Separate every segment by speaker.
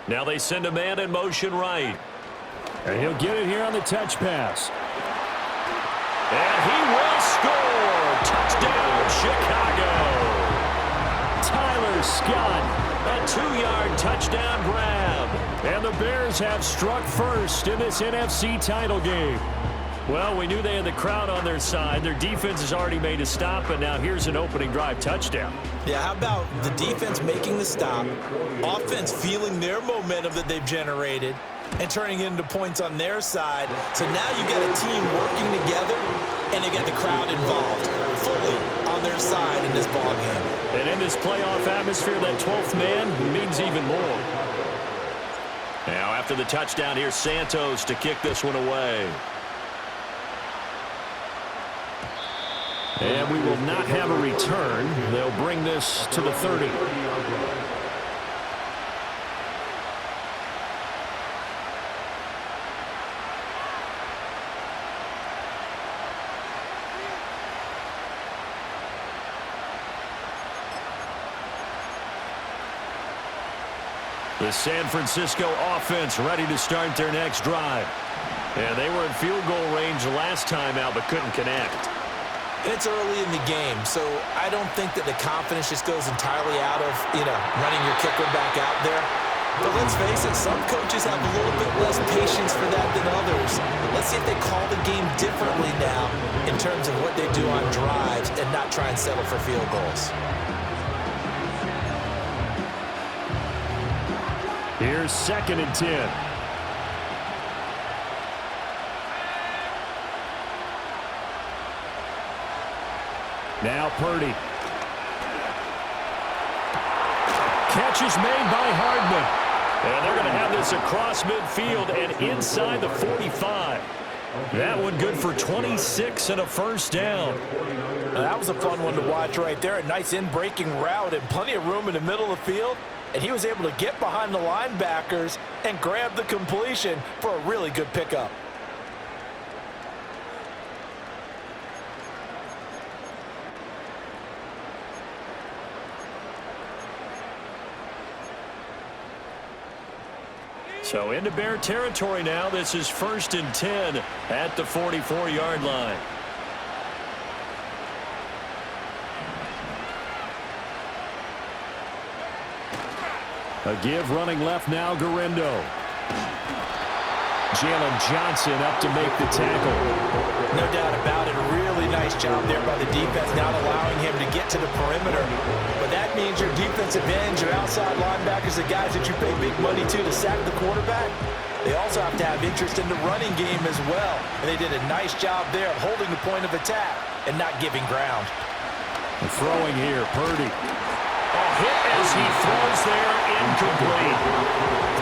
Speaker 1: Now they send a man in motion right.
Speaker 2: And he'll get it here on the touch pass.
Speaker 1: And he will score. Touchdown, Chicago.
Speaker 2: Tyler Scott.
Speaker 1: A 2-yard touchdown grab.
Speaker 2: And the Bears have struck first in this NFC title game.
Speaker 1: Well, we knew they had the crowd on their side. Their defense has already made a stop, and now here's an opening drive touchdown.
Speaker 3: Yeah, how about the defense making the stop, offense feeling their momentum that they've generated, and turning it into points on their side. So now you got a team working together, and they got the crowd involved fully on their side in this ballgame.
Speaker 1: And in this playoff atmosphere, that 12th man means even more. Now, after the touchdown, here's Santos to kick this one away.
Speaker 2: And we will not have a return. They'll bring this to the 30.
Speaker 1: The San Francisco offense ready to start their next drive. And they were in field goal range last time out, but couldn't connect.
Speaker 3: It's early in the game, so I don't think that the confidence just goes entirely out of, running your kicker back out there. But let's face it, some coaches have a little bit less patience for that than others. Let's see if they call the game differently now in terms of what they do on drives and not try and settle for field goals.
Speaker 2: Here's 2nd and 10. Now Purdy. Catch is made by Hardman.
Speaker 1: And they're going to have this across midfield and inside the 45. That one good for 26 and a first down.
Speaker 3: Now, that was a fun one to watch right there. A nice in-breaking route and plenty of room in the middle of the field. And he was able to get behind the linebackers and grab the completion for a really good pickup.
Speaker 1: So into Bear territory now. This is 1st and 10 at the 44-yard line.
Speaker 2: A give running left now, Garendo. Jalen Johnson up to make the tackle.
Speaker 3: No doubt about it. A really nice job there by the defense, not allowing him to get to the perimeter. But that means your defensive ends, your outside linebackers, the guys that you pay big money to sack the quarterback, they also have to have interest in the running game as well. And they did a nice job there of holding the point of attack and not giving ground.
Speaker 2: And throwing here, Purdy.
Speaker 1: A hit as he throws there, incomplete.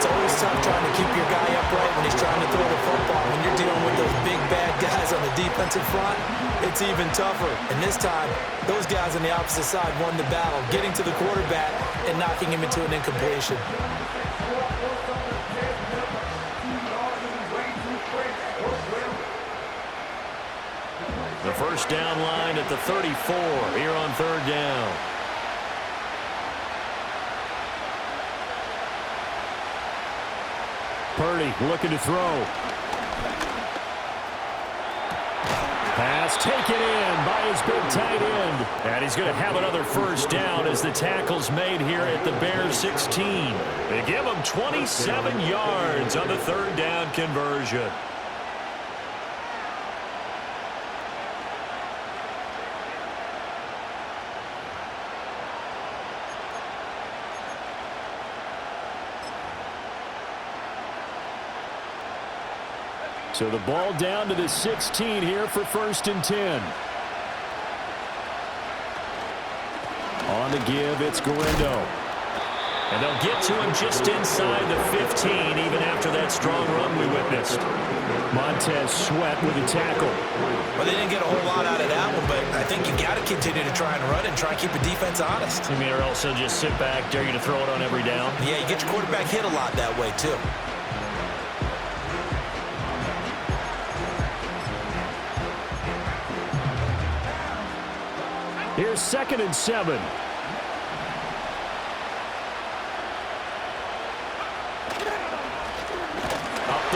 Speaker 3: It's always tough trying to keep your guy upright when he's trying to throw the football. When you're dealing with those big, bad guys on the defensive front, it's even tougher. And this time, those guys on the opposite side won the battle, getting to the quarterback and knocking him into an incompletion.
Speaker 1: The first down line at the 34 here on 3rd down.
Speaker 2: Purdy looking to throw. Pass taken in by his big tight end.
Speaker 1: And he's going to have another first down as the tackle's made here at the Bears 16. They give him 27 yards on the 3rd down conversion.
Speaker 2: So the ball down to the 16 here for 1st and 10. On the give, it's Garendo.
Speaker 1: And they'll get to him just inside the 15, even after that strong run we witnessed.
Speaker 2: Montez Sweat with a tackle.
Speaker 3: Well, they didn't get a whole lot out of that one, but I think you got to continue to try and run and try and keep the defense honest.
Speaker 1: You mean, or also just sit back, dare you to throw it on every down?
Speaker 3: Yeah, you get your quarterback hit a lot that way, too.
Speaker 2: Here's 2nd and 7.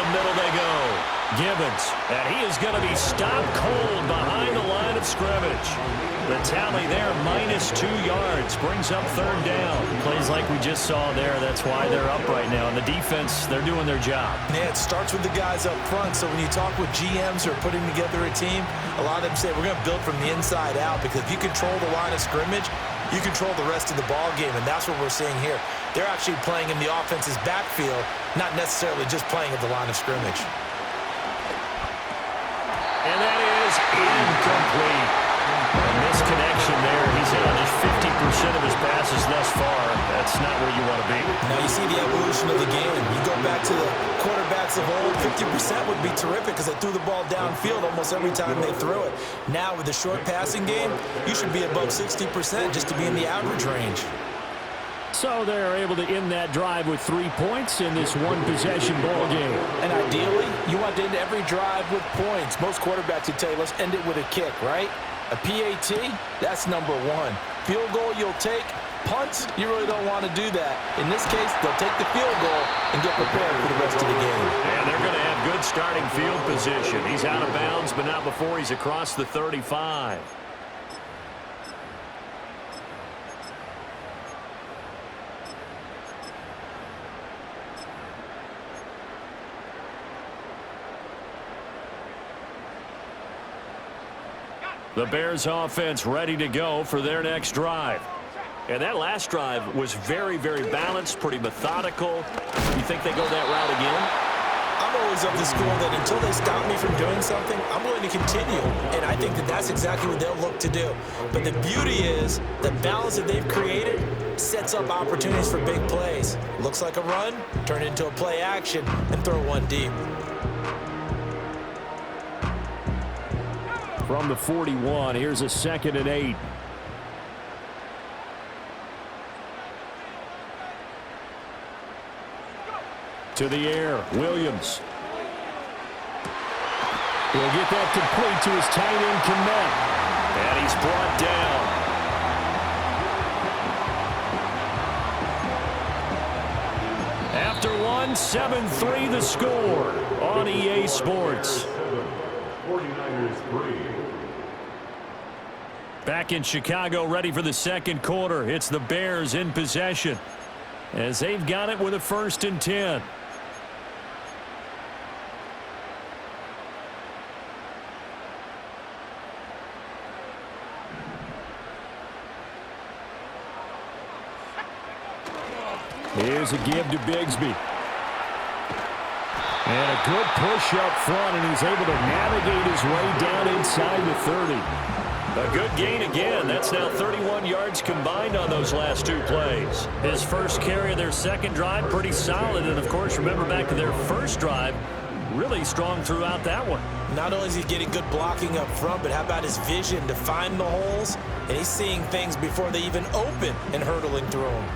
Speaker 1: the middle they go. Gibbons, and he is going to be stopped cold behind the line of scrimmage. The tally there, -2 yards, brings up third down.
Speaker 2: Plays like we just saw there. That's why they're up right now. And the defense, they're doing their job.
Speaker 3: Yeah, it starts with the guys up front. So when you talk with GMs who are putting together a team, a lot of them say we're going to build from the inside out, because if you control the line of scrimmage, you control the rest of the ball game, and that's what we're seeing here. They're actually playing in the offense's backfield, not necessarily just playing at the line of scrimmage.
Speaker 1: And that is incomplete. A misconnection there. He's hit on just 50% of his passes thus far. That's not where you want to be.
Speaker 3: Now you see the evolution of the game. You go back to the quarterbacks of old, 50% would be terrific because they threw the ball downfield almost every time they threw it. Now with the short passing game, you should be above 60% just to be in the average range.
Speaker 2: So they're able to end that drive with 3 points in this one-possession ball game.
Speaker 3: And ideally, you want to end every drive with points. Most quarterbacks would tell you, let's end it with a kick, right? A PAT, that's number one. Field goal you'll take. Punts, you really don't want to do that. In this case, they'll take the field goal and get prepared for the rest of the game.
Speaker 1: And they're going to have good starting field position. He's out of bounds, but not before he's across the 35. The Bears offense ready to go for their next drive. And that last drive was very, very balanced, pretty methodical. You think they go that route again?
Speaker 3: I'm always of the school that until they stop me from doing something, I'm willing to continue. And I think that that's exactly what they'll look to do. But the beauty is the balance that they've created sets up opportunities for big plays. Looks like a run, turn it into a play action, and throw one deep.
Speaker 2: From the 41, here's a 2nd and 8. To the air, Williams. He'll get that complete to his tight end, Kmet.
Speaker 1: And he's brought down.
Speaker 2: After one, 7-3 the score on EA Sports.
Speaker 1: 49ers 3.
Speaker 2: Back in Chicago, ready for the second quarter. It's the Bears in possession as they've got it with a 1st and 10. Here's a give to Bigsby. And a good push up front, and he's able to navigate his way down inside the 30.
Speaker 1: A good gain again. That's now 31 yards combined on those last 2 plays.
Speaker 2: His first carry of their second drive, pretty solid. And, of course, remember back to their first drive, really strong throughout that one.
Speaker 3: Not only is he getting good blocking up front, but how about his vision to find the holes? And he's seeing things before they even open and hurtling through them.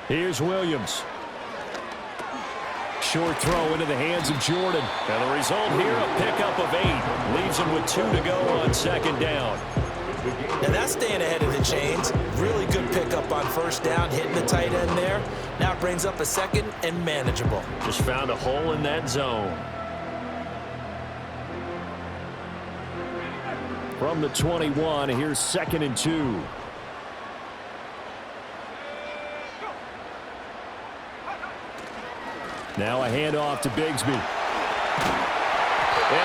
Speaker 2: Here's Williams. Short throw into the hands of Jordan.
Speaker 1: And the result here, a pickup of 8. Leaves him with 2 to go on 2nd down.
Speaker 3: Now that's staying ahead of the chains. Really good pickup on 1st down, hitting the tight end there. Now it brings up a 2nd and manageable.
Speaker 1: Just found a hole in that zone.
Speaker 2: From the 21, here's 2nd and 2. Now a handoff to Bigsby.
Speaker 1: And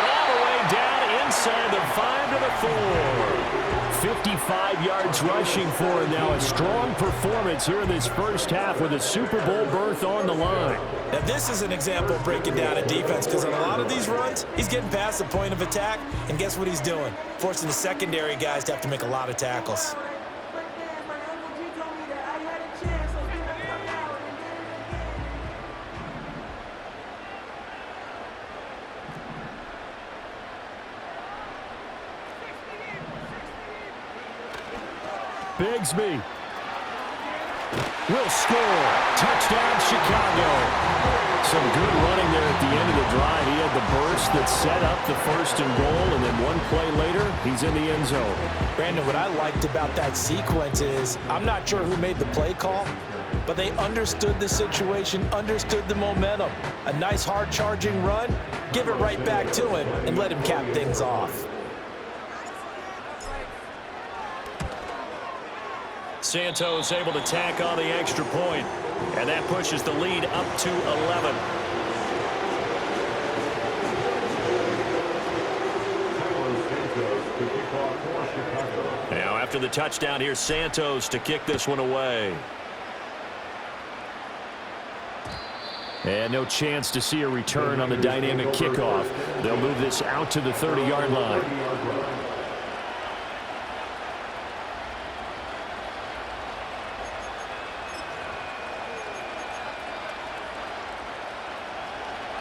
Speaker 1: all the way down inside the 5 to the 4.
Speaker 2: 55 yards rushing for him now. A strong performance here in this first half with a Super Bowl berth on the line.
Speaker 3: Now this is an example of breaking down a defense, because in a lot of these runs, he's getting past the point of attack, and guess what he's doing? Forcing the secondary guys to have to make a lot of tackles.
Speaker 2: Bigsby will score. Touchdown, Chicago. Some good running there at the end of the drive. He had the burst that set up the first and goal, and then one play later, he's in the end zone.
Speaker 3: Brandon, what I liked about that sequence is I'm not sure who made the play call, but they understood the situation, understood the momentum. A nice hard-charging run, give it right back to him, and let him cap things off.
Speaker 1: Santos able to tack on the extra point, and that pushes the lead up to 11. Now after the touchdown, here's Santos to kick this one away.
Speaker 2: And no chance to see a return on the dynamic kickoff. They'll move this out to the 30-yard line.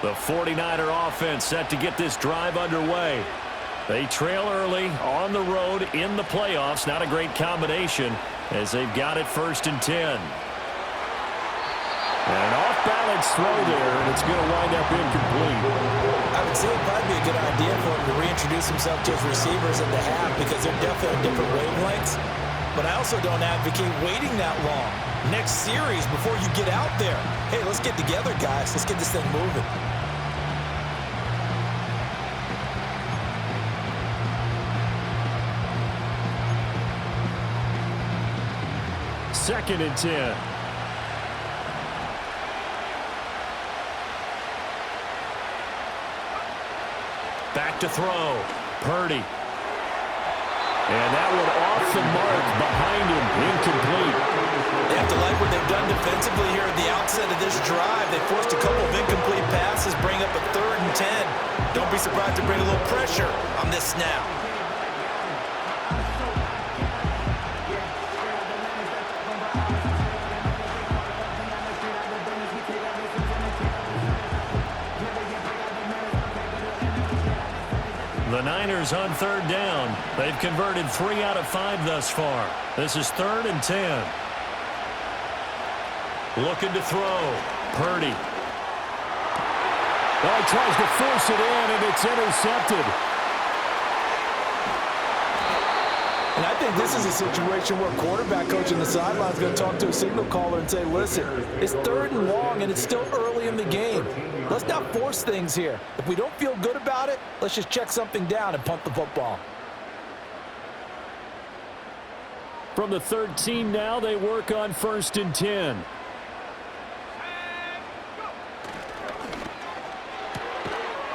Speaker 2: The 49er offense set to get this drive underway. They trail early on the road in the playoffs. Not a great combination as they've got it 1st and 10. And an off-balance throw there, and it's going to wind up incomplete.
Speaker 3: I would say it'd probably be a good idea for him to reintroduce himself to his receivers at the half because they're definitely on different wavelengths. But I also don't advocate waiting that long. Next series, before you get out there, hey, let's get together, guys. Let's get this thing moving.
Speaker 2: Second and 10.
Speaker 1: Back to throw. Purdy.
Speaker 2: And that one off the mark behind him. Incomplete.
Speaker 3: They have to like what they've done defensively here at the outset of this drive. They forced a couple of incomplete passes, bring up a 3rd and 10. Don't be surprised to bring a little pressure on this snap.
Speaker 1: The Niners on 3rd down. They've converted 3 out of 5 thus far. This is 3rd and 10. Looking to throw. Purdy.
Speaker 2: Well, he tries to force it in, and it's intercepted.
Speaker 3: And I think this is a situation where quarterback coach on the sideline is going to talk to a signal caller and say, listen, it's 3rd and long, and it's still early in the game. Let's not force things here. If we don't feel good about it, let's just check something down and punt the football.
Speaker 2: From the 13 now, they work on 1st and 10.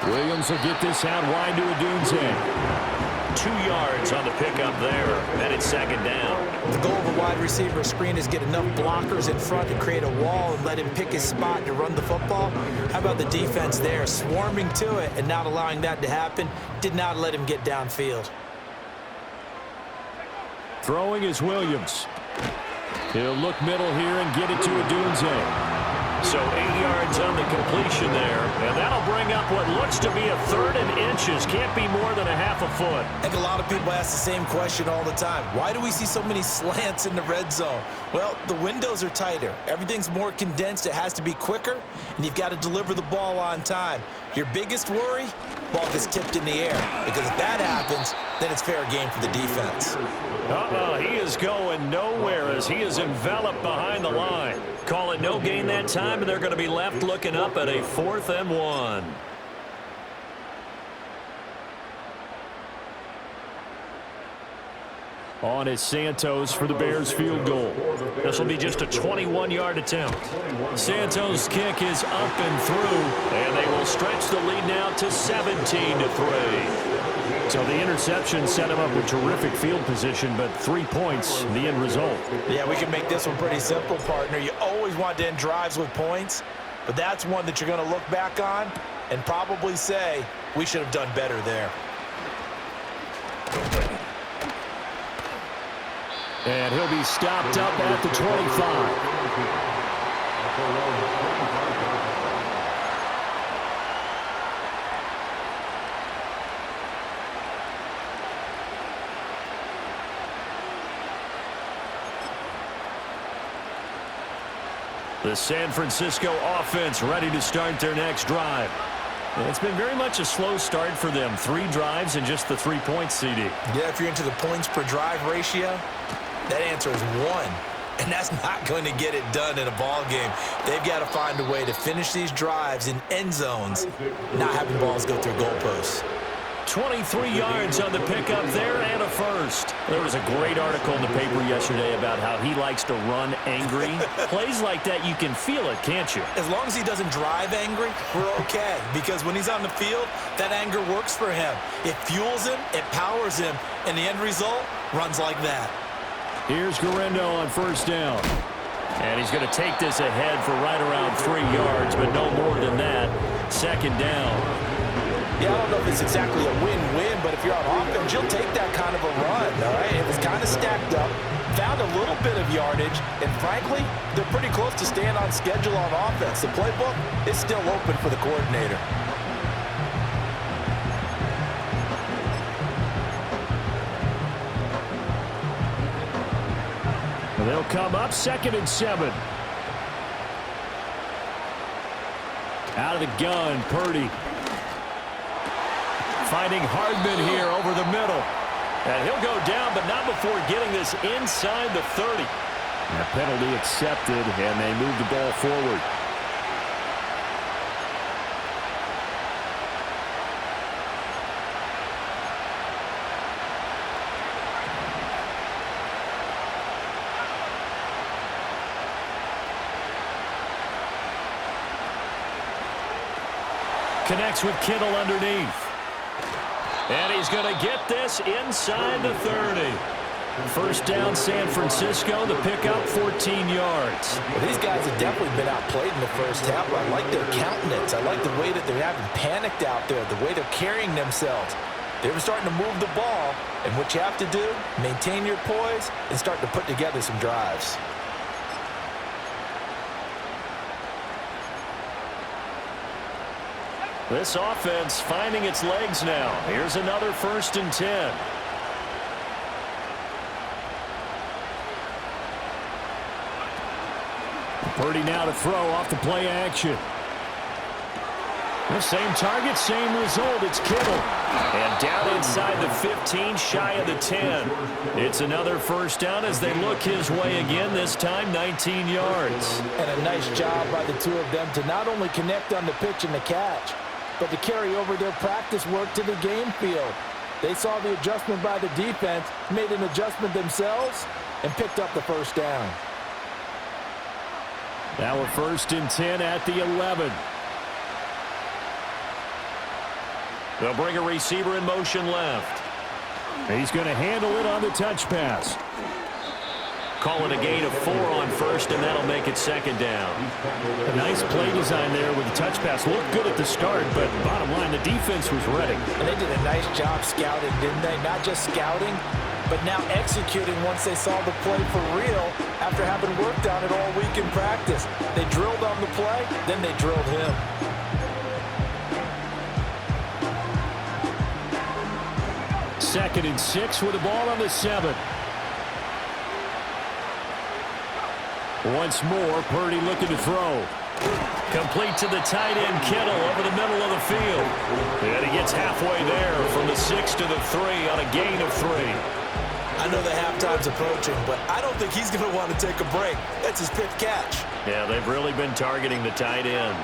Speaker 2: Williams will get this out wide to Odunze.
Speaker 1: 2 yards on the pickup there, and it's 2nd down.
Speaker 3: The goal of a wide receiver screen is get enough blockers in front to create a wall and let him pick his spot to run the football. How about the defense there, swarming to it and not allowing that to happen? Did not let him get downfield.
Speaker 2: Throwing is Williams. He'll look middle here and get it to Odunze.
Speaker 1: So 8 yards on the completion there, and that'll bring up what looks to be a 3rd and inches. Can't be more than a half a foot.
Speaker 3: I think a lot of people ask the same question all the time. Why do we see so many slants in the red zone? Well, the windows are tighter. Everything's more condensed. It has to be quicker, and you've got to deliver the ball on time. Your biggest worry, ball gets tipped in the air, because if that happens, then it's fair game for the defense.
Speaker 1: He is going nowhere as he is enveloped behind the line. Call it no gain that time, and they're going to be left looking up at a 4th and 1.
Speaker 2: On is Santos for the Bears field goal.
Speaker 1: This will be just a 21-yard attempt. Santos' kick is up and through, and they will stretch the lead now to 17-3.
Speaker 2: So the interception set him up with terrific field position, but 3 points, the end result.
Speaker 3: Yeah, we can make this one pretty simple, partner. You always want to end drives with points, but that's one that you're going to look back on and probably say, we should have done better there.
Speaker 2: And he'll be stopped up at the 25. The San Francisco offense ready to start their next drive. It's been very much a slow start for them. 3 drives and just the 3 points, CD.
Speaker 3: Yeah, if you're into the points per drive ratio, that answer is 1. And that's not going to get it done in a ball game. They've got to find a way to finish these drives in end zones, not having balls go through goalposts.
Speaker 2: 23 yards on the pickup there and a first. There was a great article in the paper yesterday about how he likes to run angry. Plays like that, you can feel it, can't you?
Speaker 3: As long as he doesn't drive angry, we're okay. Because when he's on the field, that anger works for him. It fuels him, it powers him, and the end result runs like that.
Speaker 2: Here's Guerrero on first down. And he's going to take this ahead for right around 3 yards, but no more than that. Second down.
Speaker 3: Yeah, I don't know if it's exactly a win-win, but if you're on offense, you'll take that kind of a run, all right? It was kind of stacked up, found a little bit of yardage, and frankly, they're pretty close to staying on schedule on offense. The playbook is still open for the coordinator.
Speaker 2: They'll come up 2nd and 7. Out of the gun, Purdy. Finding Hardman here over the middle. And he'll go down, but not before getting this inside the 30. And a penalty accepted, and they move the ball forward. Connects with Kittle underneath. And he's going to get this inside the 30. First down, San Francisco. The pickup, 14 yards.
Speaker 3: Well, these guys have definitely been outplayed in the first half. I like their countenance. I like the way that they're having panicked out there, the way they're carrying themselves. They were starting to move the ball, and what you have to do, maintain your poise and start to put together some drives.
Speaker 2: This offense finding its legs now. Here's another 1st and 10. Purdy now to throw off the play action. The same target, same result. It's Kittle. And down inside the 15, shy of the 10. It's another first down as they look his way again, this time 19 yards.
Speaker 3: And a nice job by the two of them to not only connect on the pitch and the catch, but to carry over their practice work to the game field. They saw the adjustment by the defense, made an adjustment themselves, and picked up the first down.
Speaker 2: Now a 1st and 10 at the 11. They'll bring a receiver in motion left. He's going to handle it on the touch pass. Call it a gain of 4 on first, and that'll make it 2nd down. A nice play design there with the touch pass. Looked good at the start, but bottom line, the defense was ready.
Speaker 3: And they did a nice job scouting, didn't they? Not just scouting, but now executing once they saw the play for real after having worked on it all week in practice. They drilled on the play, then they drilled him.
Speaker 2: Second and 6 with the ball on the 7. Once more, Purdy looking to throw. Complete to the tight end, Kittle, over the middle of the field. And he gets halfway there from the 6 to the 3 on a gain of 3.
Speaker 3: I know the halftime's approaching, but I don't think he's going to want to take a break. That's his 5th catch.
Speaker 2: Yeah, they've really been targeting the tight end.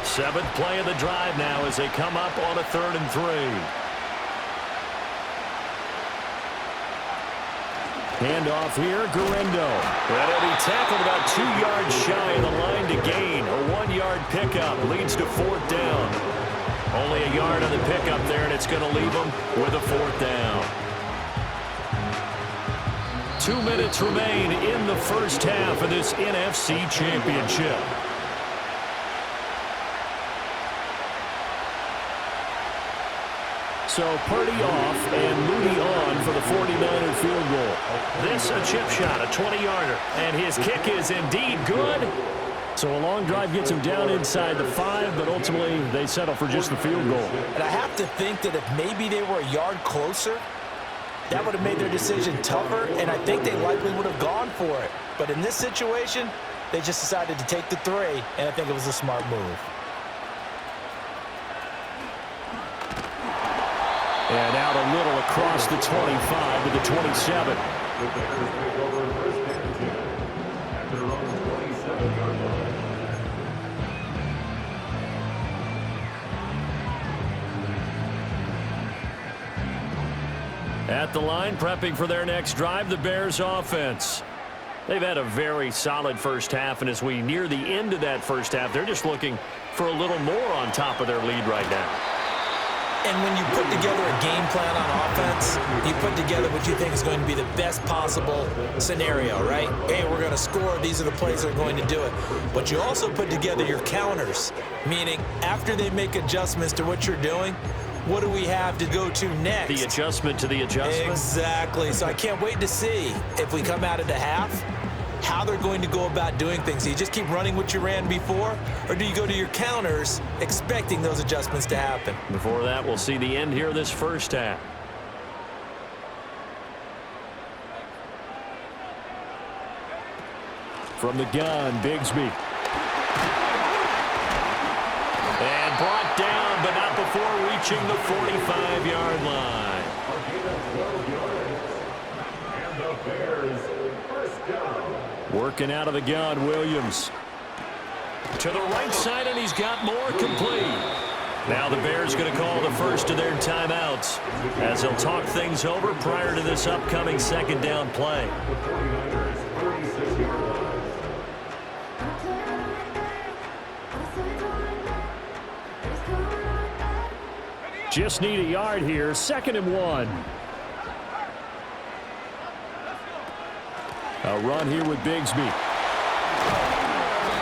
Speaker 2: Seventh play of the drive now as they come up on a 3rd and 3. Handoff here, Guerrero. And he'll be tackled about 2 yards shy of the line to gain. A 1-yard pickup leads to 4th down. Only a yard on the pickup there, and it's going to leave them with a 4th down. 2 minutes remain in the first half of this NFC Championship. So Purdy off and Moody on for the 49er field goal. This a chip shot, a 20-yarder. And his kick is indeed good. So a long drive gets them down inside the 5, but ultimately they settle for just the field goal.
Speaker 3: And I have to think that if maybe they were a yard closer, that would have made their decision tougher, and I think they likely would have gone for it. But in this situation, they just decided to take the 3, and I think it was a smart move.
Speaker 2: And out a little across the 25 to the 27. At the line, prepping for their next drive, the Bears offense. They've had a very solid first half, and as we near the end of that first half, they're just looking for a little more on top of their lead right now.
Speaker 3: And when you put together a game plan on offense, you put together what you think is going to be the best possible scenario, right? Hey, we're going to score. These are the plays that are going to do it. But you also put together your counters, meaning after they make adjustments to what you're doing, what do we have to go to next?
Speaker 2: The adjustment to the adjustment?
Speaker 3: Exactly. So I can't wait to see if we come out of the half, how they're going to go about doing things. Do you just keep running what you ran before, or do you go to your counters expecting those adjustments to happen?
Speaker 2: Before that, we'll see the end here of this first half. From the gun, Bigsby. And brought down, but not before reaching the 45-yard line. Working out of the gun, Williams. To the right side, and he's got more complete. Now the Bears going to call the first of their timeouts as they'll talk things over prior to this upcoming second down play. Just need a yard here, 2nd and 1. A run here with Bigsby.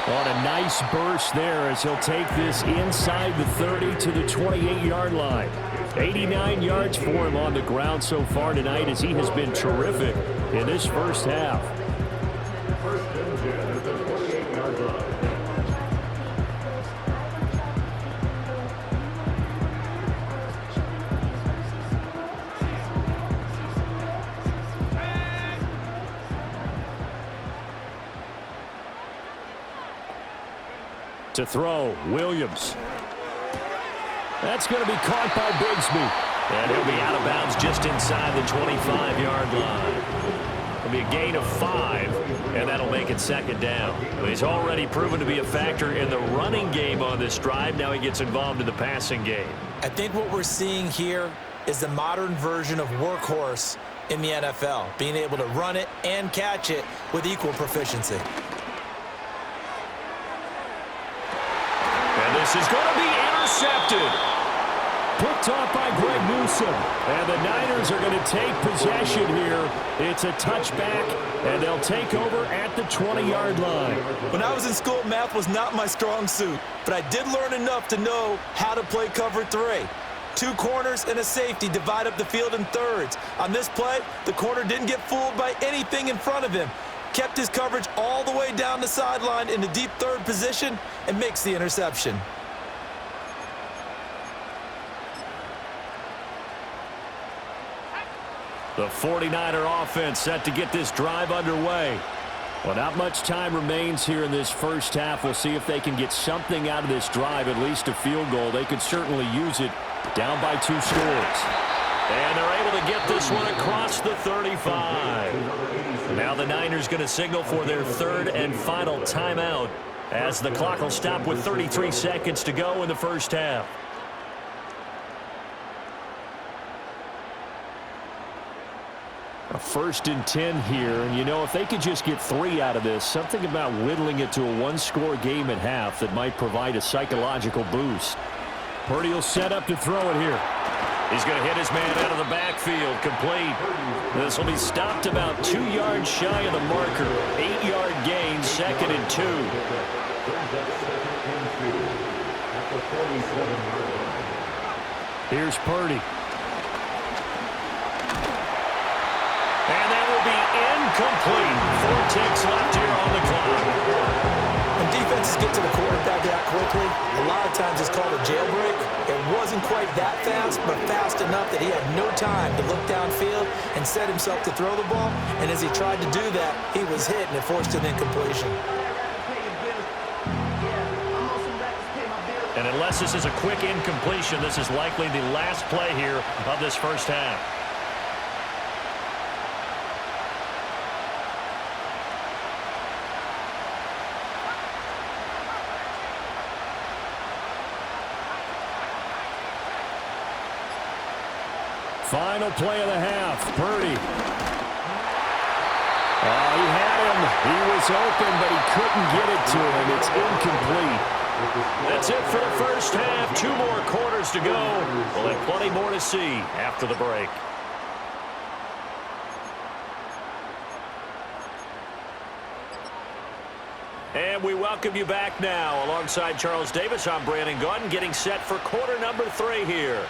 Speaker 2: On a nice burst there as he'll take this inside the 30 to the 28-yard line. 89 yards for him on the ground so far tonight as he has been terrific in this first half. To throw, Williams. That's going to be caught by Bigsby. And he'll be out of bounds just inside the 25-yard line. It'll be a gain of 5, and that'll make it 2nd down. But he's already proven to be a factor in the running game on this drive. Now he gets involved in the passing game.
Speaker 3: I think what we're seeing here is the modern version of workhorse in the NFL, being able to run it and catch it with equal proficiency.
Speaker 2: This is going to be intercepted. Picked off by Greg Newsome. And the Niners are going to take possession here. It's a touchback, and they'll take over at the 20-yard line.
Speaker 3: When I was in school, math was not my strong suit, but I did learn enough to know how to play cover 3. 2 corners and a safety divide up the field in thirds. On this play, the corner didn't get fooled by anything in front of him. Kept his coverage all the way down the sideline in the deep 3rd position and makes the interception.
Speaker 2: The 49er offense set to get this drive underway. Well, not much time remains here in this first half. We'll see if they can get something out of this drive, at least a field goal. They could certainly use it down by 2 scores. And they're able to get this one across the 35. Now the Niners going to signal for their 3rd and final timeout as the clock will stop with 33 seconds to go in the first half. A 1st and 10 here, and you know, if they could just get 3 out of this, something about whittling it to a 1-score game at half that might provide a psychological boost. Purdy will set up to throw it here. He's going to hit his man out of the backfield, complete. This will be stopped about 2 yards shy of the marker. 8-yard gain, 2nd and 2. Here's Purdy. And that will be incomplete. 4 ticks left here on the clock.
Speaker 3: When defenses fast, but fast enough that he had no time to look downfield and set himself to throw the ball. And as he tried to do that, he was hit, and it forced an incompletion.
Speaker 2: And unless this is a quick incompletion, this is likely the last play here of this first half. Final play of the half. Purdy. Oh, he had him. He was open, but he couldn't get it to him. It's incomplete. That's it for the first half. 2 more quarters to go. We'll have plenty more to see after the break. And we welcome you back now. Alongside Charles Davis, I'm Brandon Gaudin, getting set for quarter number 3 here.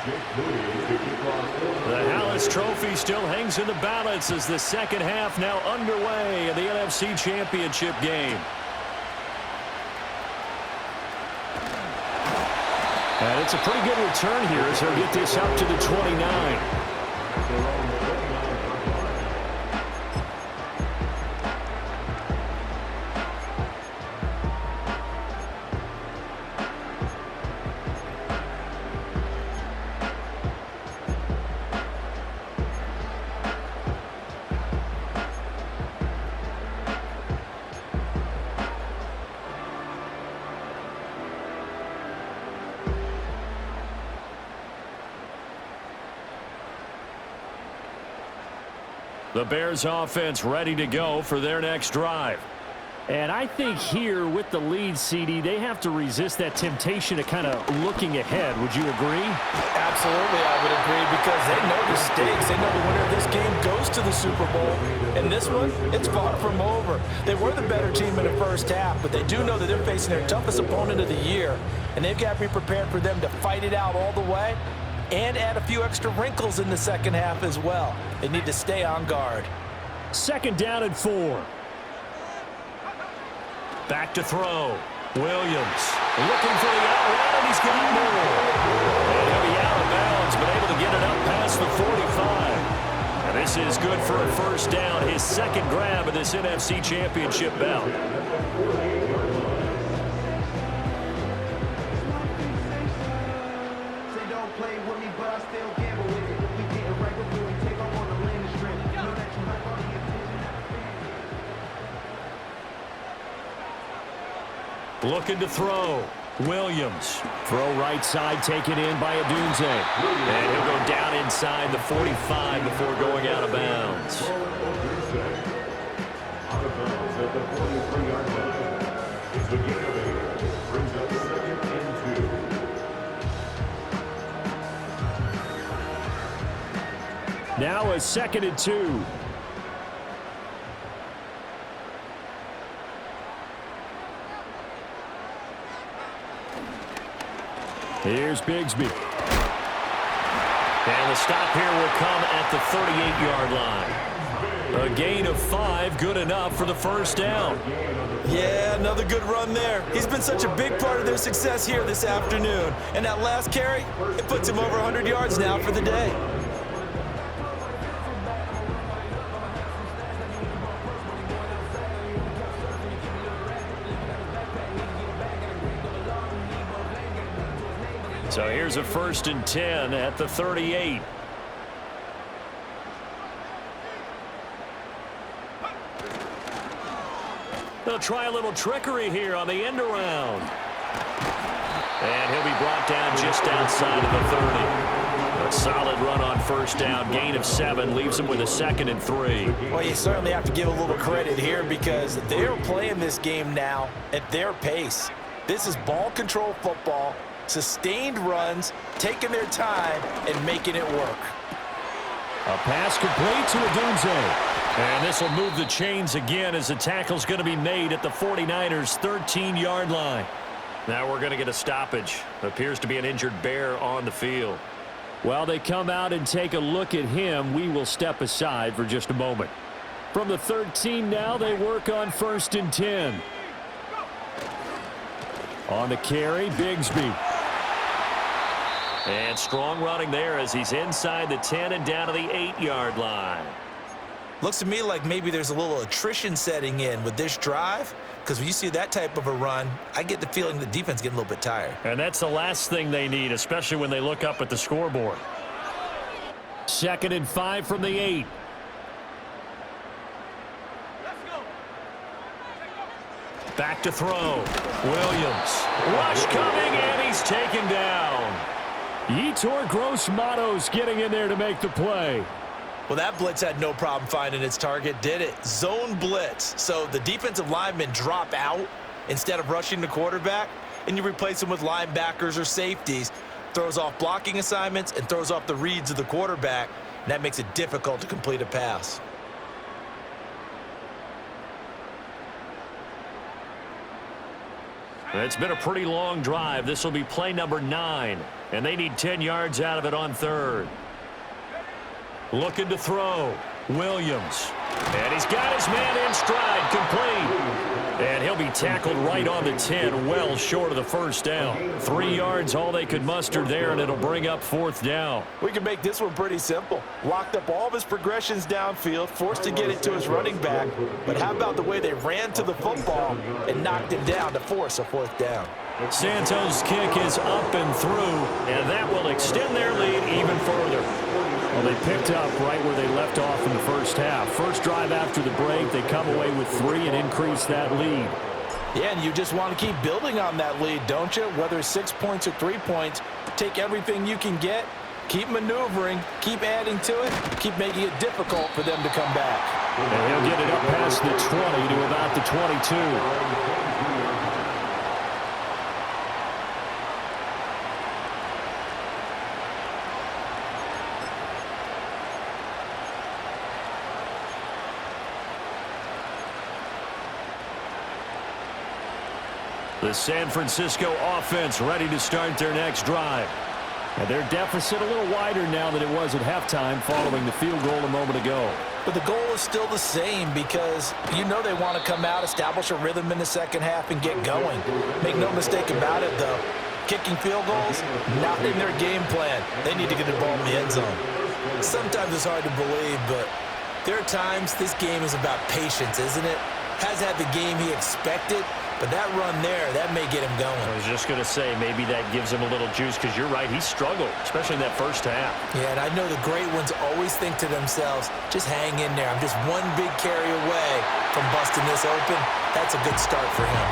Speaker 2: The Hallis Trophy still hangs in the balance as the second half now underway in the Nfc Championship game. And it's a pretty good return here as he'll get this up to the 29. The Bears offense ready to go for their next drive. And I think here with the lead, CD, they have to resist that temptation of kind of looking ahead. Would you agree?
Speaker 3: Absolutely, I would agree, because they know the stakes. They know the winner of this game goes to the Super Bowl. And this one, it's far from over. They were the better team in the first half, but they do know that they're facing their toughest opponent of the year. And they've got to be prepared for them to fight it out all the way and add a few extra wrinkles in the second half as well. They need to stay on guard.
Speaker 2: 2nd down and 4. Back to throw. Williams looking for the out route, and he's got more. And he'll be out of bounds, but able to get it up past the 45. And this is good for a first down, his 2nd grab of this NFC Championship bout. Looking to throw. Williams. Throw right side, taken in by Adunze. And he'll go down inside the 45 before going out of bounds. Now a 2nd and 2. Here's Bigsby. And the stop here will come at the 38-yard line. A gain of 5, good enough for the first down.
Speaker 3: Yeah, another good run there. He's been such a big part of their success here this afternoon. And that last carry, it puts him over 100 yards now for the day.
Speaker 2: So here's a 1st and 10 at the 38. They'll try a little trickery here on the end around. And he'll be brought down just outside of the 30. A solid run on first down. Gain of 7 leaves him with a 2nd and 3.
Speaker 3: Well, you certainly have to give a little credit here because they're playing this game now at their pace. This is ball control football. Sustained runs, taking their time, and making it work.
Speaker 2: A pass complete to Adunze. And this will move the chains again as the tackle's going to be made at the 49ers' 13-yard line. Now we're going to get a stoppage. Appears to be an injured Bear on the field. While they come out and take a look at him, we will step aside for just a moment. From the 13 now, they work on 1st and 10. On the carry, Bigsby.
Speaker 1: And strong running there as he's inside the 10 and down to the 8-yard line.
Speaker 3: Looks to me like maybe there's a little attrition setting in with this drive, because when you see that type of a run, I get the feeling the defense getting a little bit tired.
Speaker 2: And that's the last thing they need, especially when they look up at the scoreboard. 2nd and 5 from the 8. Back to throw. Williams. Rush coming, and he's taken down. Yetur Gross-Matos getting in there to make the play.
Speaker 3: Well, that blitz had no problem finding its target, did it? Zone blitz. So the defensive linemen drop out instead of rushing the quarterback, and you replace them with linebackers or safeties. Throws off blocking assignments and throws off the reads of the quarterback, and that makes it difficult to complete a pass.
Speaker 1: It's been a pretty long drive. This will be play number 9, and they need 10 yards out of it on 3rd. Looking to throw. Williams. And he's got his man in stride, complete. And he'll be tackled right on the 10, well short of the first down. 3 yards, all they could muster there, and it'll bring up 4th down.
Speaker 3: We can make this one pretty simple. Locked up all of his progressions downfield, forced to get it to his running back. But how about the way they ran to the football and knocked him down to force a 4th down?
Speaker 1: Santos' kick is up and through, and that will extend their lead even further.
Speaker 2: Well, they picked up right where they left off in the first half. First drive after the break, they come away with 3 and increase that lead.
Speaker 3: Yeah, and you just want to keep building on that lead, don't you? Whether it's 6 points or 3 points, take everything you can get, keep maneuvering, keep adding to it, keep making it difficult for them to come back.
Speaker 2: And he'll get it up past the 20 to about the 22.
Speaker 1: The San Francisco offense ready to start their next drive.
Speaker 2: And their deficit a little wider now than it was at halftime following the field goal a moment ago.
Speaker 3: But the goal is still the same because you know they want to come out, establish a rhythm in the second half, and get going. Make no mistake about it, though. Kicking field goals, not in their game plan. They need to get the ball in the end zone. Sometimes it's hard to believe, but there are times this game is about patience, isn't it? Has had the game he expected, but that run there, that may get him going.
Speaker 1: I was just going to say, maybe that gives him a little juice, because you're right, he struggled, especially in that first half.
Speaker 3: Yeah, and I know the great ones always think to themselves, just hang in there. I'm just one big carry away from busting this open. That's a good start for him.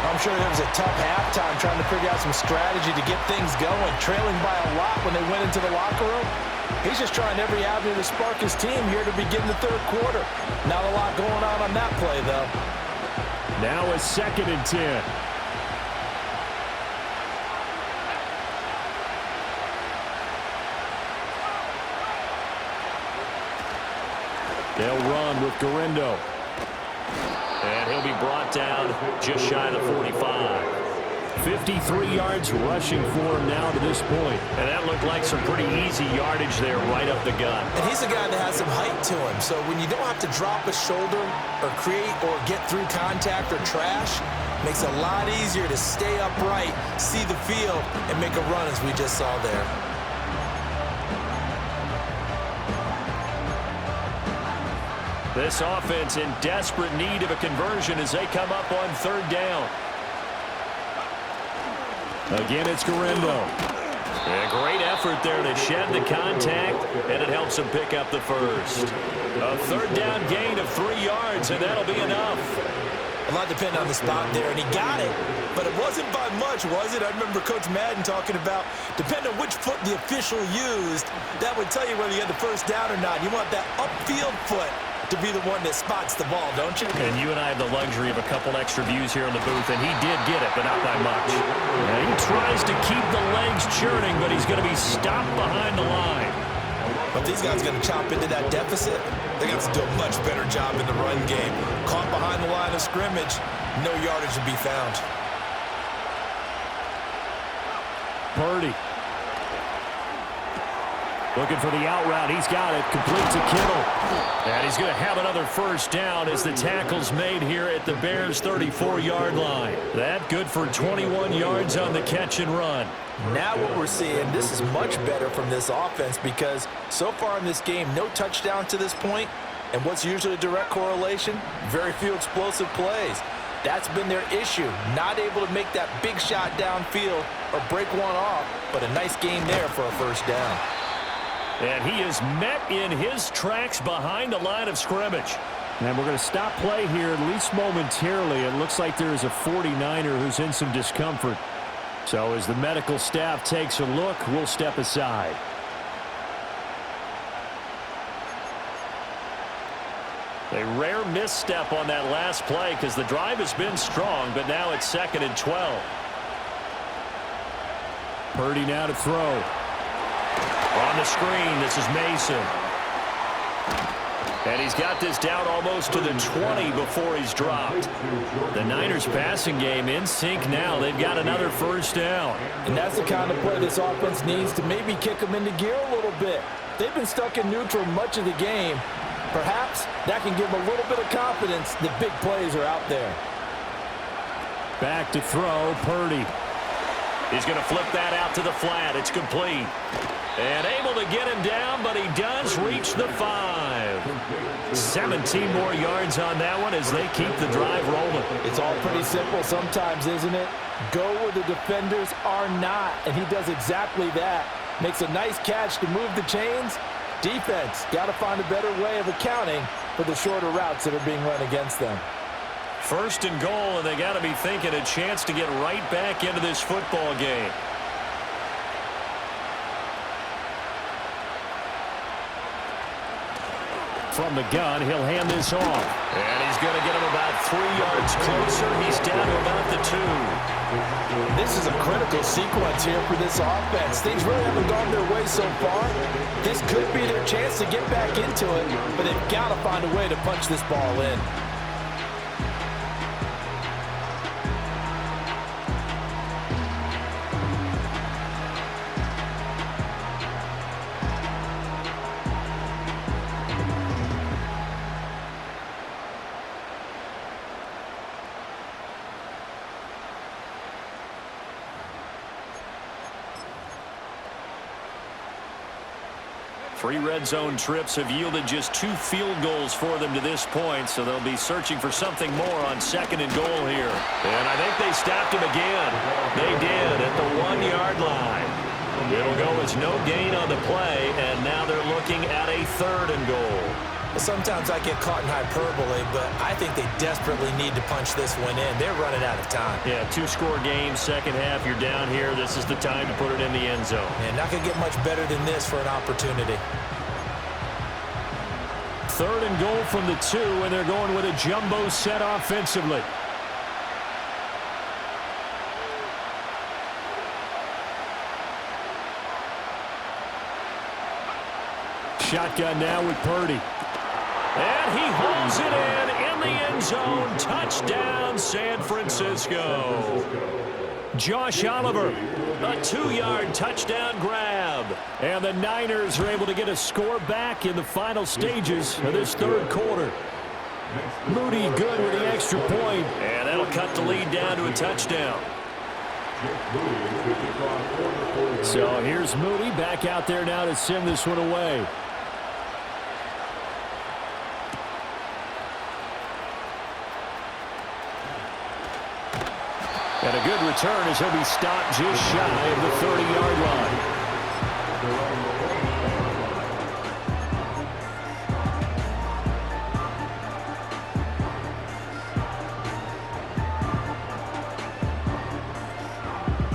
Speaker 3: I'm sure there was a tough halftime trying to figure out some strategy to get things going, trailing by a lot when they went into the locker room. He's just trying every avenue to spark his team here to begin the 3rd quarter. Not a lot going on that play, though.
Speaker 2: Now a 2nd and 10. They'll run with Garindo.
Speaker 1: And he'll be brought down just shy of the 45.
Speaker 2: 53 yards rushing for him now to this point.
Speaker 1: And that looked like some pretty easy yardage there right up the gut.
Speaker 3: And he's a guy that has some height to him. So when you don't have to drop a shoulder or create or get through contact or trash, makes it a lot easier to stay upright, see the field, and make a run as we just saw there.
Speaker 1: This offense in desperate need of a conversion as they come up on 3rd down.
Speaker 2: Again, it's Garindo.
Speaker 1: A great effort there to shed the contact, and it helps him pick up the first. A 3rd down gain of 3 yards, and that'll be enough.
Speaker 3: A lot depended on the spot there, and he got it. But it wasn't by much, was it? I remember Coach Madden talking about, depending on which foot the official used, that would tell you whether you had the first down or not. You want that upfield foot to be the one that spots the ball, don't you?
Speaker 1: And you and I have the luxury of a couple extra views here in the booth, and he did get it, but not by much.
Speaker 2: And he tries to keep the legs churning, but he's going to be stopped behind the line.
Speaker 3: But these guys are going to chop into that deficit. They're going to have to do a much better job in the run game. Caught behind the line of scrimmage, no yardage to be found.
Speaker 2: Purdy. Looking for the out route. He's got it. Complete to Kittle. And he's going to have another first down as the tackle's made here at the Bears' 34-yard line. That good for 21 yards on the catch and run.
Speaker 3: Now what we're seeing, this is much better from this offense because so far in this game, no touchdown to this point. And what's usually a direct correlation? Very few explosive plays. That's been their issue. Not able to make that big shot downfield or break one off, but a nice game there for a first down.
Speaker 1: And he is met in his tracks behind the line of scrimmage.
Speaker 2: And we're going to stop play here, at least momentarily. It looks like there is a 49er who's in some discomfort. So as the medical staff takes a look, we'll step aside.
Speaker 1: A rare misstep on that last play because the drive has been strong, but now it's 2nd and 12.
Speaker 2: Purdy now to throw.
Speaker 1: On the screen, this is Mason. And he's got this down almost to the 20 before he's dropped. The Niners passing game in sync now. They've got another first down.
Speaker 3: And that's the kind of play this offense needs to maybe kick them into gear a little bit. They've been stuck in neutral much of the game. Perhaps that can give them a little bit of confidence that big plays are out there.
Speaker 2: Back to throw, Purdy.
Speaker 1: He's going to flip that out to the flat. It's complete. And able to get him down, but he does reach the 5. 17 more yards on that one as they keep the drive rolling.
Speaker 3: It's all pretty simple sometimes, isn't it? Go where the defenders are not, and he does exactly that. Makes a nice catch to move the chains. Defense, got to find a better way of accounting for the shorter routes that are being run against them.
Speaker 1: 1st and goal, and they got to be thinking a chance to get right back into this football game.
Speaker 2: From the gun, he'll hand this off.
Speaker 1: And he's going to get him about 3 yards closer. He's down to about the 2.
Speaker 3: This is a critical sequence here for this offense. Things really haven't gone their way so far. This could be their chance to get back into it, but they've got to find a way to punch this ball in.
Speaker 1: Three red zone trips have yielded just 2 field goals for them to this point, so they'll be searching for something more on 2nd and goal here. And I think they stopped him again. They did at the 1-yard line. It'll go as no gain on the play, and now they're looking at a 3rd and goal.
Speaker 3: Sometimes I get caught in hyperbole, but I think they desperately need to punch this one in. They're running out of time.
Speaker 1: Yeah, 2-score game, second half, you're down here. This is the time to put it in the end zone.
Speaker 3: And not going to get much better than this for an opportunity.
Speaker 2: 3rd and goal from the 2, and they're going with a jumbo set offensively. Shotgun now with Purdy.
Speaker 1: And he holds it in the end zone. Touchdown, San Francisco.
Speaker 2: Josh Oliver.
Speaker 1: A 2-yard touchdown grab.
Speaker 2: And the Niners are able to get a score back in the final stages of this 3rd quarter. Moody good with the extra point.
Speaker 1: And that'll cut the lead down to a touchdown.
Speaker 2: So here's Moody back out there now to send this one away. And a good return as he'll be stopped just shy of the 30-yard line.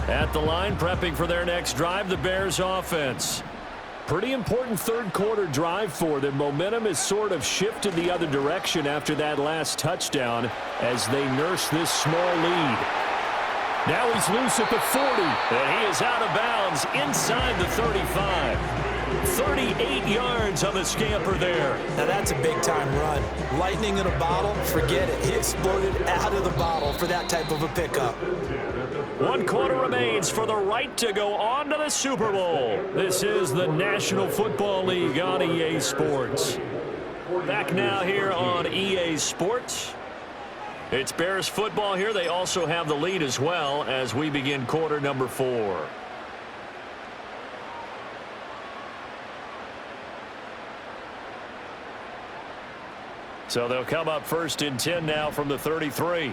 Speaker 1: At the line, prepping for their next drive, the Bears offense.
Speaker 2: Pretty important 3rd quarter drive for them. Momentum has sort of shifted the other direction after that last touchdown as they nurse this small lead. Now he's loose at the 40.
Speaker 1: And he is out of bounds inside the 35. 38 yards on the scamper there.
Speaker 3: Now that's a big-time run. Lightning in a bottle, forget it. He exploded out of the bottle for that type of a pickup.
Speaker 1: 1 quarter remains for the right to go on to the Super Bowl. This is the National Football League on EA Sports. Back now here on EA Sports. It's Bears football here. They also have the lead as well as we begin quarter number 4. So they'll come up first and 10 now from the 33.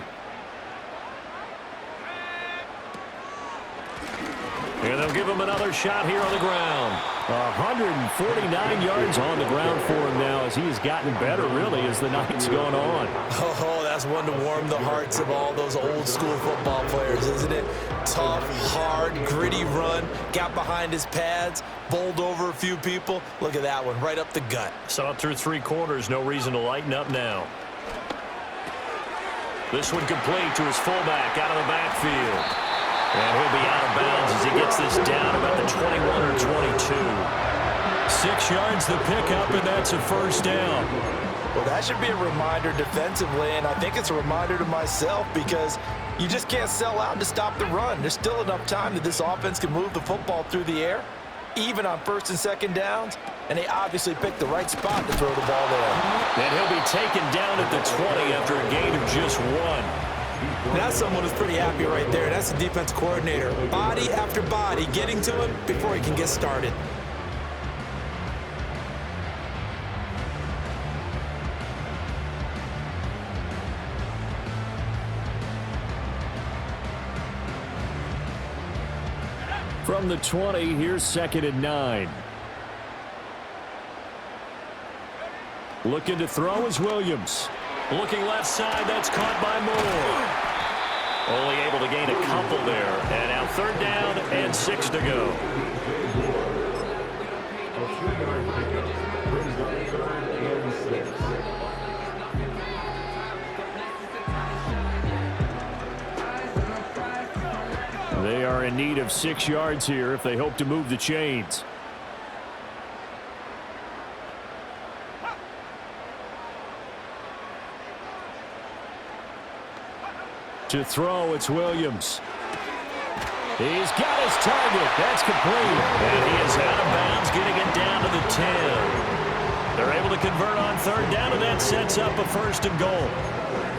Speaker 1: And they'll give him another shot here on the ground. 149 yards on the ground for him now as he's gotten better, really, as the night's gone on.
Speaker 3: Oh, that's one to warm the hearts of all those old school football players, isn't it? Tough, hard, gritty run, got behind his pads, bowled over a few people. Look at that one, right up the gut.
Speaker 1: Saw it through 3 quarters, no reason to lighten up now. This one complete to his fullback out of the backfield. And he'll be out of bounds as he gets this down about the 21 or 22. 6 yards the pickup, and that's a first down.
Speaker 3: Well, that should be a reminder defensively, and I think it's a reminder to myself because you just can't sell out to stop the run. There's still enough time that this offense can move the football through the air, even on 1st and 2nd downs, and they obviously picked the right spot to throw the ball there.
Speaker 1: And he'll be taken down at the 20 after a gain of just 1.
Speaker 3: That's someone who's pretty happy right there. That's the defense coordinator. Body after body getting to him before he can get started.
Speaker 1: From the 20, here's 2nd and 9. Looking to throw is Williams. Looking left side, that's caught by Moore. Only able to gain a couple there. And now 3rd down and 6 to go. They are in need of 6 yards here if they hope to move the chains. To throw, it's Williams. He's got his target. That's complete. And he is out of bounds, getting it down to the 10. They're able to convert on 3rd down, and that sets up a 1st and goal.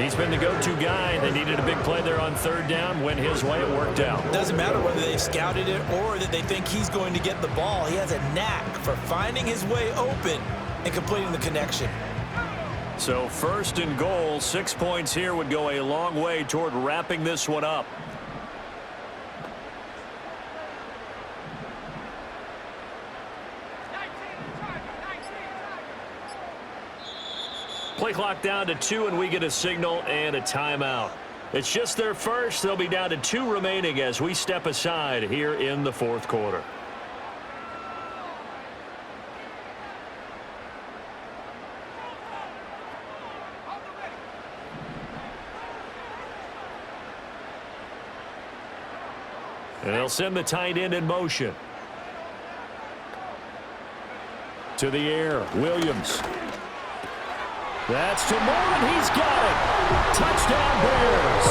Speaker 1: He's been the go-to guy. They needed a big play there on 3rd down. Went his way. It worked out.
Speaker 3: Doesn't matter whether they've scouted it or that they think he's going to get the ball. He has a knack for finding his way open and completing the connection.
Speaker 1: So 1st and goal, 6 points here would go a long way toward wrapping this one up. Play clock down to 2, and we get a signal and a timeout. It's just their first. They'll be down to 2 remaining as we step aside here in the 4th quarter. And they'll send the tight end in motion. To the air, Williams. That's to Moore, and he's got it. Touchdown Bears.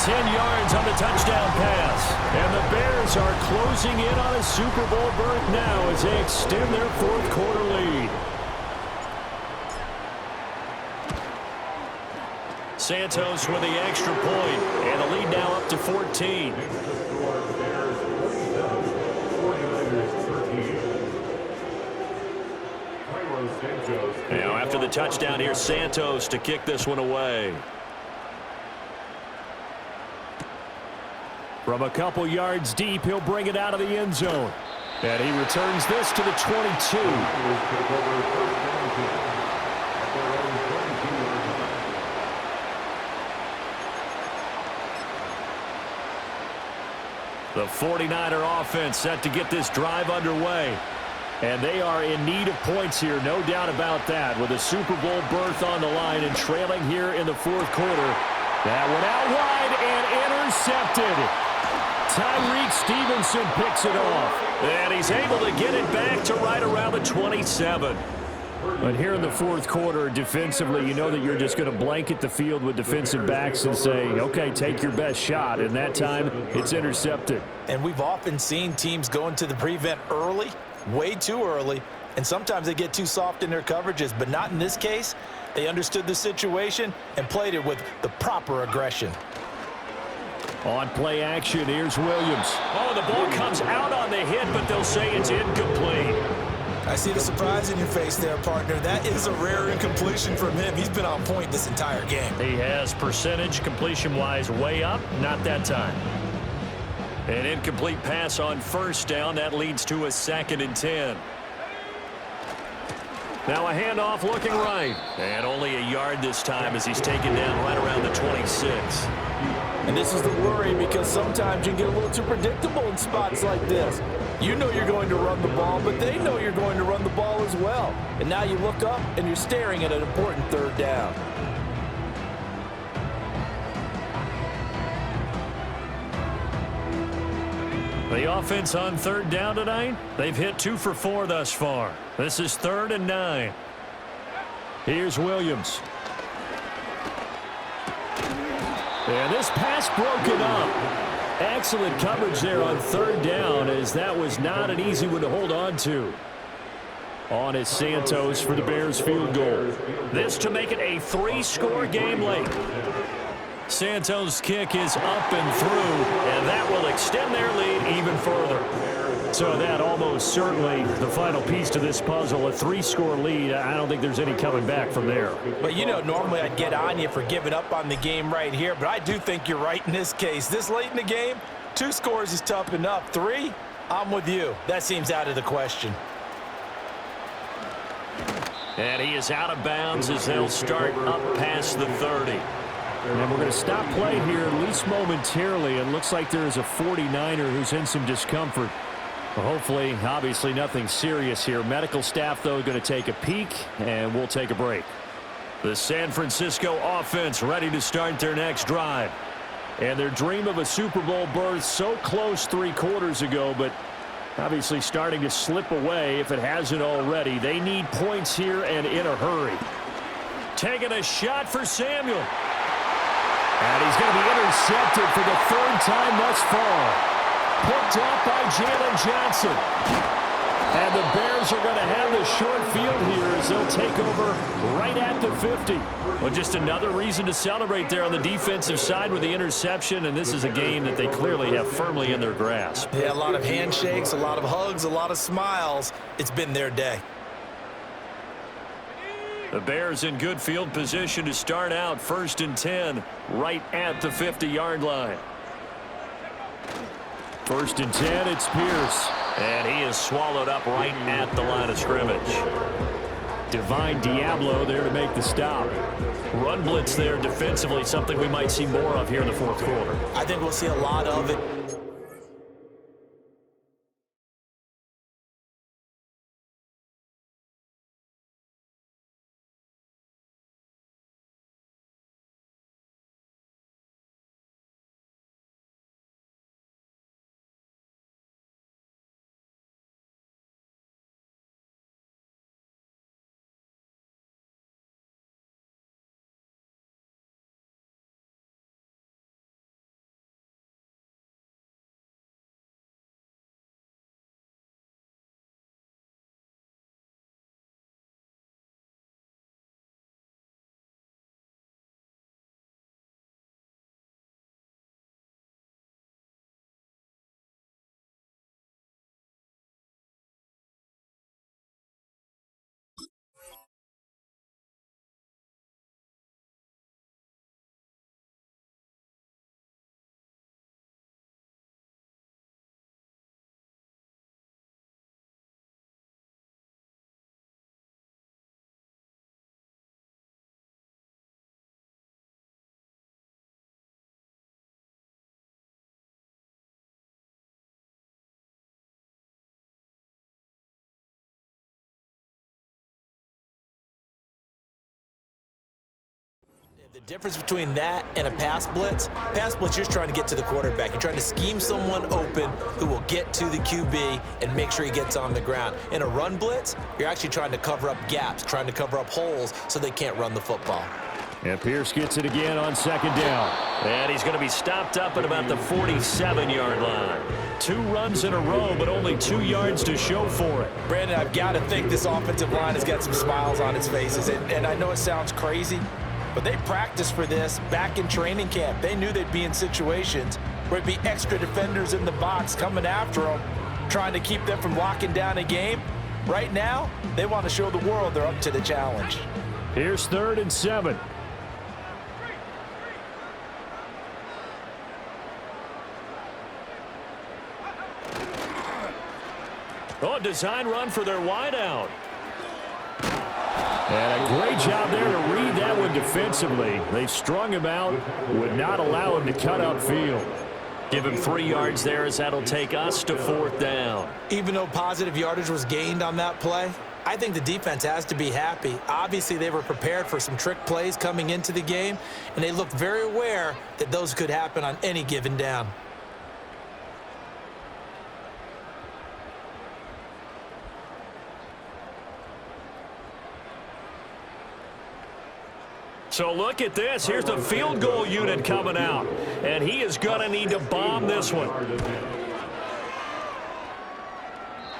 Speaker 1: 10 yards on the touchdown pass. And the Bears are closing in on a Super Bowl berth now as they extend their 4th quarter lead. Santos with the extra point, and the lead now up to 14. Now after the touchdown here, Santos to kick this one away. From a couple yards deep, he'll bring it out of the end zone. And he returns this to the 22. The 49er offense set to get this drive underway. And they are in need of points here, no doubt about that, with a Super Bowl berth on the line and trailing here in the 4th quarter. That one out wide and intercepted. Tyreek Stevenson picks it off. And he's able to get it back to right around the 27.
Speaker 2: But here in the fourth quarter, defensively, you know that you're just going to blanket the field with defensive backs and say, okay, take your best shot. And that time, it's intercepted.
Speaker 3: And we've often seen teams go into the prevent early, way too early, and sometimes they get too soft in their coverages, but not in this case. They understood the situation and played it with the proper aggression.
Speaker 2: On play action, here's Williams.
Speaker 1: Oh, the ball comes out on the hit, but they'll say it's incomplete.
Speaker 3: I see the surprise in your face there, partner. That is a rare incompletion from him. He's been on point this entire game.
Speaker 1: He has percentage completion-wise way up, not that time. An incomplete pass on first down. That leads to a 2nd and 10. Now a handoff looking right. And only a yard this time as he's taken down right around the 26.
Speaker 3: And this is the worry because sometimes you can get a little too predictable in spots like this. You know you're going to run the ball, but they know you're going to run the ball as well. And now you look up and you're staring at an important 3rd down.
Speaker 1: The offense on 3rd down tonight, they've hit 2 for 4 thus far. This is 3rd and 9.
Speaker 2: Here's Williams. And this pass broken up. Excellent coverage there on 3rd down, as that was not an easy one to hold on to. On is Santos for the Bears field goal.
Speaker 1: This to make it a 3-score game late. Santos' kick is up and through, and that will extend their lead even further.
Speaker 2: So that almost certainly the final piece to this puzzle, a 3-score lead. I don't think there's any coming back from there.
Speaker 3: But you know, normally I'd get on you for giving up on the game right here, but I do think you're right in this case. This late in the game, 2 scores is tough enough. 3, I'm with you. That seems out of the question.
Speaker 1: And he is out of bounds as they'll start up past the 30.
Speaker 2: And we're going to stop play here, at least momentarily. It looks like there is a 49er who's in some discomfort. Well, hopefully, obviously, nothing serious here. Medical staff, though, going to take a peek, and we'll take a break.
Speaker 1: The San Francisco offense ready to start their next drive.
Speaker 2: And their dream of a Super Bowl berth so close 3 quarters ago, but obviously starting to slip away if it hasn't already. They need points here and in a hurry.
Speaker 1: Taking a shot for Samuel.
Speaker 2: And he's going to be intercepted for the 3rd time thus far. Picked off by Jalen Johnson. And the Bears are going to have the short field here as they'll take over right at the 50.
Speaker 1: Well, just another reason to celebrate there on the defensive side with the interception, and this is a game that they clearly have firmly in their grasp.
Speaker 3: Yeah, a lot of handshakes, a lot of hugs, a lot of smiles. It's been their day.
Speaker 1: The Bears in good field position to start out 1st and 10 right at the 50-yard line.
Speaker 2: 1st and 10, it's Pierce.
Speaker 1: And he is swallowed up right at the line of scrimmage.
Speaker 2: Divine Diablo there to make the stop.
Speaker 1: Run blitz there defensively, something we might see more of here in the 4th quarter.
Speaker 3: I think we'll see a lot of it. The difference between that and a pass blitz, you're just trying to get to the quarterback. You're trying to scheme someone open who will get to the QB and make sure he gets on the ground. In a run blitz, you're actually trying to cover up gaps, trying to cover up holes so they can't run the football.
Speaker 2: And Pierce gets it again on second down.
Speaker 1: And he's going to be stopped up at about the 47-yard line. 2 runs in a row, but only 2 yards to show for it.
Speaker 3: Brandon, I've got to think this offensive line has got some smiles on its faces. And I know it sounds crazy, but they practiced for this back in training camp. They knew they'd be in situations where it'd be extra defenders in the box coming after them, trying to keep them from locking down a game. Right now, they want to show the world they're up to the challenge.
Speaker 2: Here's 3rd and 7.
Speaker 1: Oh, design run for their wideout.
Speaker 2: And a great job there to read that one defensively. They strung him out, would not allow him to cut upfield.
Speaker 1: Give him 3 yards there as that'll take us to 4th down.
Speaker 3: Even though positive yardage was gained on that play, I think the defense has to be happy. Obviously, they were prepared for some trick plays coming into the game, and they looked very aware that those could happen on any given down.
Speaker 1: So look at this. Here's the field goal unit coming out. And he is going to need to bomb this one.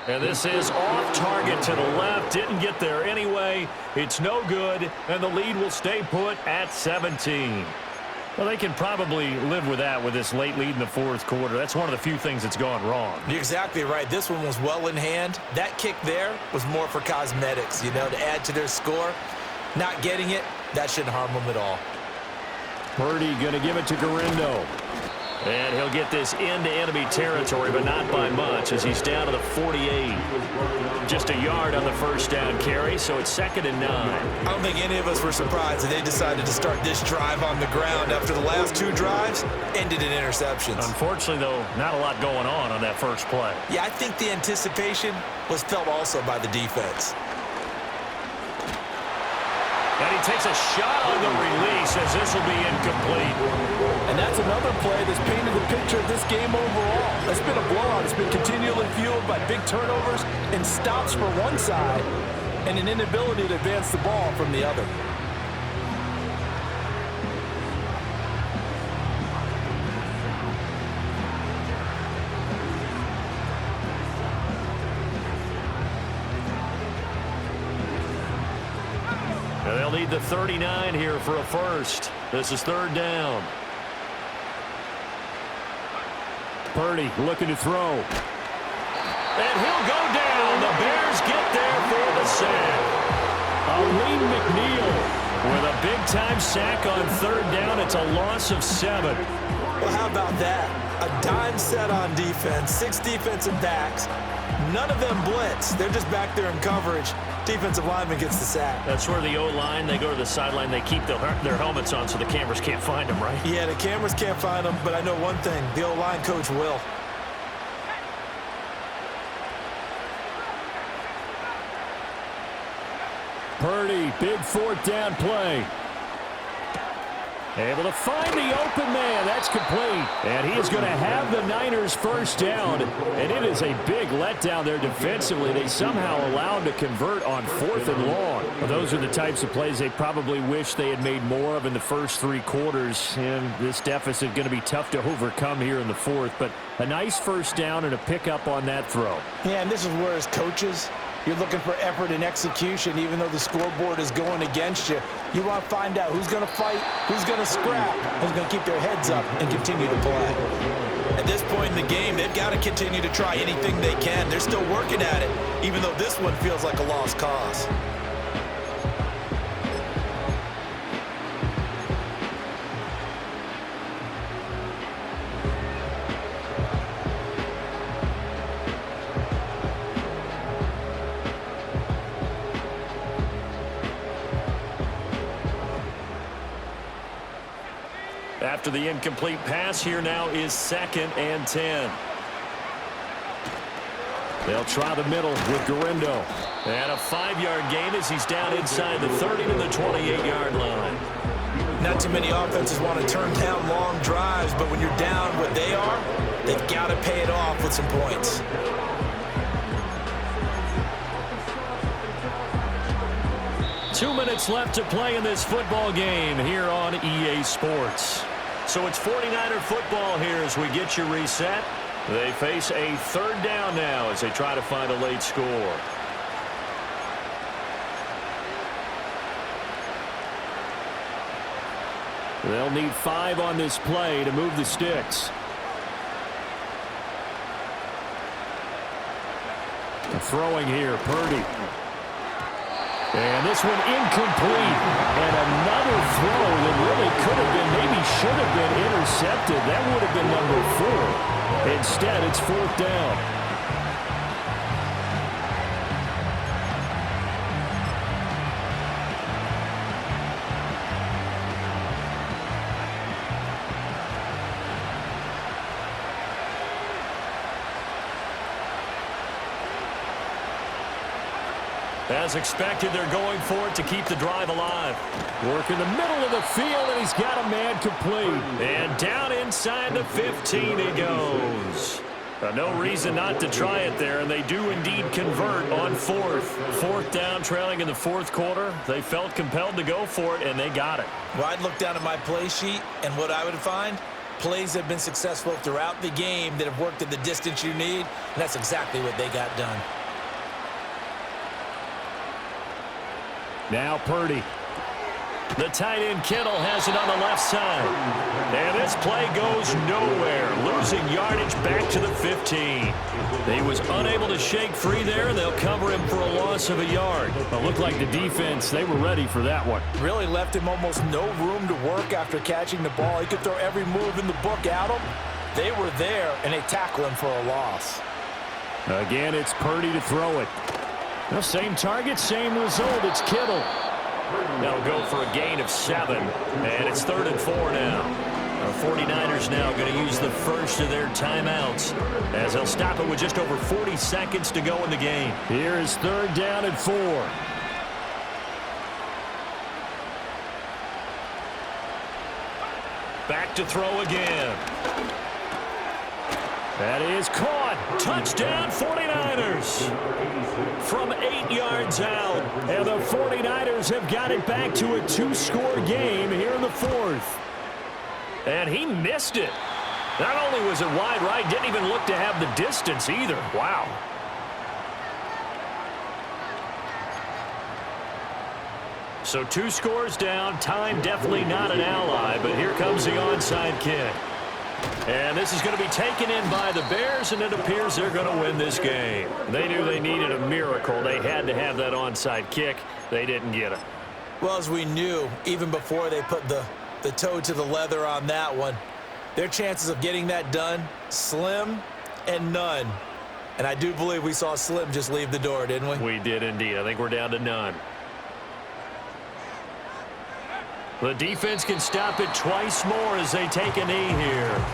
Speaker 1: And this is off target to the left. Didn't get there anyway. It's no good. And the lead will stay put at 17. Well, they can probably live with that with this late lead in the 4th quarter. That's one of the few things that's gone wrong.
Speaker 3: You're exactly right. This one was well in hand. That kick there was more for cosmetics, to add to their score. Not getting it, that shouldn't harm them at all.
Speaker 2: Purdy going to give it to Garindo.
Speaker 1: And he'll get this into enemy territory, but not by much as he's down to the 48. Just a yard on the first down carry, so it's 2nd and 9.
Speaker 3: I don't think any of us were surprised that they decided to start this drive on the ground after the last 2 drives ended in interceptions.
Speaker 1: Unfortunately, though, not a lot going on that first play.
Speaker 3: Yeah, I think the anticipation was felt also by the defense.
Speaker 1: And he takes a shot on the release as this will be incomplete.
Speaker 3: And that's another play that's painted the picture of this game overall. It's been a blowout. It's been continually fueled by big turnovers and stops for one side and an inability to advance the ball from the other.
Speaker 1: And they'll need the 39 here for a first. This is 3rd down.
Speaker 2: Purdy looking to throw.
Speaker 1: And he'll go down. The Bears get there for the sack.
Speaker 2: Aleem McNeil
Speaker 1: with a big-time sack on 3rd down. It's a loss of 7.
Speaker 3: Well, how about that? A dime set on defense, 6 defensive backs. None of them blitz. They're just back there in coverage. Defensive lineman gets the sack.
Speaker 1: That's where the O-line, they go to the sideline, they keep their helmets on so the cameras can't find them, right?
Speaker 3: Yeah, the cameras can't find them, but I know one thing. The O-line coach will.
Speaker 2: Purdy, big 4th down play. Able to find the open man. That's complete. And he is going to have the Niners first down. And it is a big letdown there defensively. They somehow allowed to convert on 4th and long. Well, those are the types of plays they probably wish they had made more of in the first 3 quarters. And this deficit going to be tough to overcome here in the 4th. But a nice first down and a pickup on that throw.
Speaker 3: Yeah, and this is where as coaches, you're looking for effort and execution, even though the scoreboard is going against you. You want to find out who's going to fight, who's going to scrap, who's going to keep their heads up and continue to play. At this point in the game, they've got to continue to try anything they can. They're still working at it, even though this one feels like a lost cause.
Speaker 1: After the incomplete pass, here now is 2nd and 10. They'll try the middle with Garindo. And a 5-yard gain as he's down inside the 30 to the 28-yard line.
Speaker 3: Not too many offenses want to turn down long drives, but when you're down what they are, they've got to pay it off with some points.
Speaker 2: Two minutes left to play in this football game here on EA Sports.
Speaker 1: So it's 49er football here as we get you reset. They face a third down now as they try to find a late score.
Speaker 2: They'll need 5 on this play to move the sticks. Throwing here, Purdy. And this one incomplete. And another throw that really could have been, maybe should have been intercepted. That would have been number 4. Instead, it's 4th down.
Speaker 1: As expected, they're going for it to keep the drive alive.
Speaker 2: Work in the middle of the field, and he's got a man complete.
Speaker 1: And down inside the 15 he goes. No reason not to try it there, and they do indeed convert on 4th. 4th down, trailing in the 4th quarter. They felt compelled to go for it, and they got it.
Speaker 3: Well, I'd look down at my play sheet, and what I would find, plays have been successful throughout the game that have worked at the distance you need, and that's exactly what they got done.
Speaker 2: Now Purdy.
Speaker 1: The tight end Kittle has it on the left side. And this play goes nowhere. Losing yardage back to the 15. He was unable to shake free there, and they'll cover him for a loss of a yard.
Speaker 2: It looked like the defense, they were ready for that one.
Speaker 3: Really left him almost no room to work after catching the ball. He could throw every move in the book at him. They were there, and they tackle him for a loss.
Speaker 2: Again, it's Purdy to throw it. The same target, same result. It's Kittle.
Speaker 1: They'll go for a gain of 7, and it's 3rd and 4 now. The 49ers now going to use the first of their timeouts as they'll stop it with just over 40 seconds to go in the game.
Speaker 2: Here is 3rd down and 4.
Speaker 1: Back to throw again.
Speaker 2: That is caught.
Speaker 1: Touchdown 49ers. From 8 yards out.
Speaker 2: And the 49ers have got it back to a 2-score game here in the 4th.
Speaker 1: And he missed it. Not only was it wide right, didn't even look to have the distance either. Wow. So 2 scores down. Time definitely not an ally, but here comes the onside kick. And this is going to be taken in by the Bears, and it appears they're going to win this game. They knew they needed a miracle. They had to have that onside kick. They didn't get it.
Speaker 3: Well, as we knew, even before they put the toe to the leather on that one, their chances of getting that done, slim and none. And I do believe we saw Slim just leave the door, didn't we?
Speaker 1: We did indeed. I think we're down to none. The defense can stop it twice more as they take a knee here.